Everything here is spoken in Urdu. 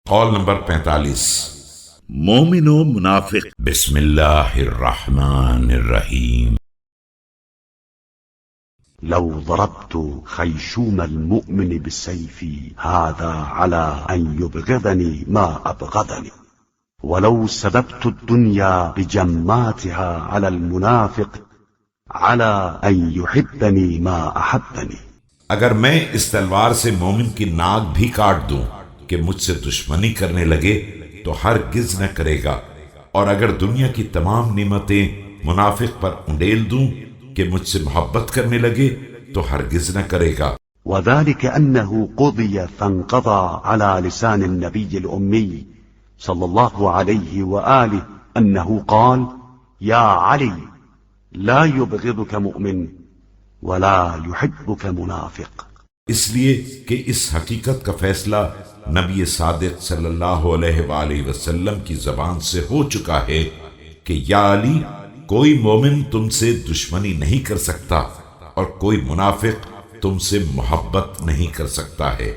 قول نمبر 45۔ مومن و منافق۔ بسم اللہ الرحمن الرحیم۔ لو ضربت خيشوم المؤمن بالسيف هذا على أن يبغضني ما أبغضني، ولو سببت الدنيا بجماتها على المنافق على أن يحبني ما أحبني۔ اگر میں اس تلوار سے مومن کی ناک بھی کاٹ دوں کہ مجھ سے دشمنی کرنے لگے تو ہرگز نہ کرے گا، اور اگر دنیا کی تمام نعمتیں منافق پر انڈیل دوں کہ مجھ سے محبت کرنے لگے تو ہرگز نہ کرے گا۔ وذلك أنه قضي فانقضى على لسان النبي الأمي صلى الله عليه وآله أنه قال: يا علي لا يبغضك مؤمن ولا يحبك منافق۔ اس لیے کہ اس حقیقت کا فیصلہ نبی صادق صلی اللہ علیہ وآلہ وسلم کی زبان سے ہو چکا ہے کہ یا علی، کوئی مومن تم سے دشمنی نہیں کر سکتا اور کوئی منافق تم سے محبت نہیں کر سکتا ہے۔